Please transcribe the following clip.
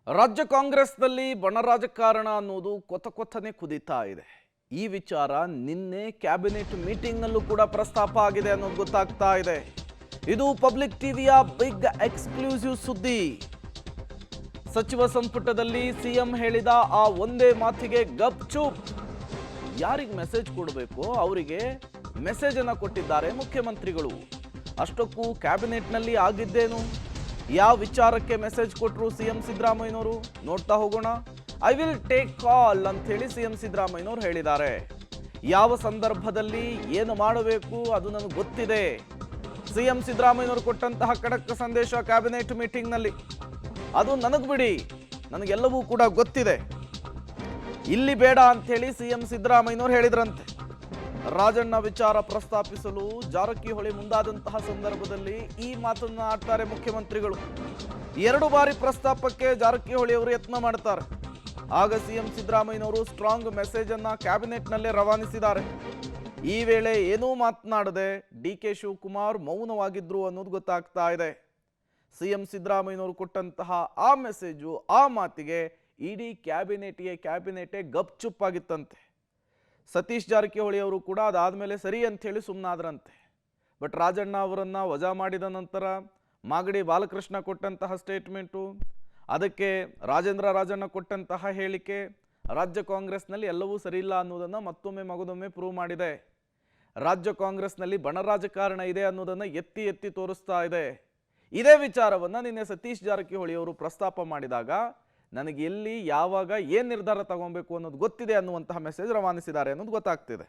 ರಾಜ್ಯ ಕಾಂಗ್ರೆಸ್ನಲ್ಲಿ ಬಣ ರಾಜಕಾರಣ ಅನ್ನೋದು ಕೊತನೆ ಕುದೀತಾ ಇದೆ. ಈ ವಿಚಾರ ನಿನ್ನೆ ಕ್ಯಾಬಿನೆಟ್ ಮೀಟಿಂಗ್ನಲ್ಲೂ ಕೂಡ ಪ್ರಸ್ತಾಪ ಆಗಿದೆ ಅನ್ನೋದು ಗೊತ್ತಾಗ್ತಾ ಇದೆ. ಇದು ಪಬ್ಲಿಕ್ ಟಿವಿಯ ಬಿಗ್ ಎಕ್ಸ್ಕ್ಲೂಸಿವ್ ಸುದ್ದಿ. ಸಚಿವ ಸಂಪುಟದಲ್ಲಿ ಸಿಎಂ ಹೇಳಿದ ಆ ಒಂದೇ ಮಾತಿಗೆ ಗಪ್ ಚುಪ್. ಯಾರಿಗೆ ಮೆಸೇಜ್ ಕೊಡಬೇಕು ಅವರಿಗೆ ಮೆಸೇಜ್ ಅನ್ನು ಕೊಟ್ಟಿದ್ದಾರೆ ಮುಖ್ಯಮಂತ್ರಿಗಳು. ಅಷ್ಟಕ್ಕೂ ಕ್ಯಾಬಿನೆಟ್ನಲ್ಲಿ ಆಗಿದ್ದೇನು, ಯಾವ ವಿಚಾರಕ್ಕೆ ಮೆಸೇಜ್ ಕೊಟ್ಟರು ಸಿಎಂ ಸಿದ್ದರಾಮಯ್ಯನವರು ನೋಡ್ತಾ ಹೋಗೋಣ. ಐ ವಿಲ್ ಟೇಕ್ ಕಾಲ್ ಅಂತ ಹೇಳಿ ಸಿಎಂ ಸಿದ್ದರಾಮಯ್ಯನವರು ಹೇಳಿದ್ದಾರೆ. ಯಾವ ಸಂದರ್ಭದಲ್ಲಿ ಏನು ಮಾಡಬೇಕು ಅದು ನನಗೆ ಗೊತ್ತಿದೆ. ಸಿಎಂ ಸಿದ್ದರಾಮಯ್ಯನವರು ಕೊಟ್ಟಂತಹ ಖಡಕ್ ಸಂದೇಶ ಕ್ಯಾಬಿನೆಟ್ ಮೀಟಿಂಗ್ನಲ್ಲಿ, ಅದು ನನಗೆ ಬಿಡಿ, ನನಗೆಲ್ಲವೂ ಕೂಡ ಗೊತ್ತಿದೆ, ಇಲ್ಲಿ ಬೇಡ ಅಂತ ಹೇಳಿ ಸಿಎಂ ಸಿದ್ದರಾಮಯ್ಯನವರು ಹೇಳಿದ್ರಂತೆ. ರಾಜಣ್ಣ ವಿಚಾರ ಪ್ರಸ್ತಾಪಿಸಲು ಜಾರಕಿಹೊಳಿ ಮುಂದಾದಂತಹ ಸಂದರ್ಭದಲ್ಲಿ ಈ ಮಾತನ್ನ ಆಡ್ತಾರೆ ಮುಖ್ಯಮಂತ್ರಿಗಳು. 2 ಬಾರಿ ಪ್ರಸ್ತಾಪಕ್ಕೆ ಜಾರಕಿಹೊಳಿ ಅವರು ಯತ್ನ ಮಾಡ್ತಾರೆ. ಆಗ ಸಿಎಂ ಸಿದ್ದರಾಮಯ್ಯನವರು ಸ್ಟ್ರಾಂಗ್ ಮೆಸೇಜ್ ಅನ್ನ ಕ್ಯಾಬಿನೆಟ್ನಲ್ಲೇ ರವಾನಿಸಿದ್ದಾರೆ. ಈ ವೇಳೆ ಏನೂ ಮಾತನಾಡದೆ ಡಿಕೆ ಶಿವಕುಮಾರ್ ಮೌನವಾಗಿದ್ರು ಅನ್ನೋದು ಗೊತ್ತಾಗ್ತಾ ಇದೆ. ಸಿಎಂ ಸಿದ್ದರಾಮಯ್ಯನವರು ಕೊಟ್ಟಂತಹ ಆ ಮೆಸೇಜು, ಆ ಮಾತಿಗೆ ಇಡೀ ಕ್ಯಾಬಿನೆಟೇ ಗಪ್ ಚುಪ್ ಆಗಿತ್ತಂತೆ. ಸತೀಶ್ ಜಾರಕಿಹೊಳಿ ಅವರು ಕೂಡ ಅದಾದ್ಮೇಲೆ ಸರಿ ಅಂತ ಹೇಳಿ ಸುಮ್ಮನಾದ್ರಂತೆ. ಬಟ್ ರಾಜಣ್ಣ ಅವರನ್ನ ವಜಾ ಮಾಡಿದ ನಂತರ ಮಾಗಡಿ ಬಾಲಕೃಷ್ಣ ಕೊಟ್ಟಂತಹ ಸ್ಟೇಟ್ಮೆಂಟು, ಅದಕ್ಕೆ ರಾಜಣ್ಣ ಕೊಟ್ಟಂತಹ ಹೇಳಿಕೆ ರಾಜ್ಯ ಕಾಂಗ್ರೆಸ್ನಲ್ಲಿ ಎಲ್ಲವೂ ಸರಿ ಇಲ್ಲ ಅನ್ನೋದನ್ನು ಮಗದೊಮ್ಮೆ ಪ್ರೂವ್ ಮಾಡಿದೆ. ರಾಜ್ಯ ಕಾಂಗ್ರೆಸ್ನಲ್ಲಿ ಬಣ ರಾಜಕಾರಣ ಇದೆ ಅನ್ನೋದನ್ನು ಎತ್ತಿ ತೋರಿಸ್ತಾ ಇದೆ. ಇದೇ ವಿಚಾರವನ್ನು ನಿನ್ನೆ ಸತೀಶ್ ಜಾರಕಿಹೊಳಿ ಅವರು ಪ್ರಸ್ತಾಪ ಮಾಡಿದಾಗ ನನಗೆ ಎಲ್ಲಿ ಯಾವಾಗ ಏನು ನಿರ್ಧಾರ ತಗೊಬೇಕು ಅನ್ನೋದು ಗೊತ್ತಿದೆ ಅನ್ನುವಂತಹ ಮೆಸೇಜ್ ರವಾನಿಸಿದ್ದಾರೆ ಅನ್ನೋದು ಗೊತ್ತಾಗ್ತಿದೆ.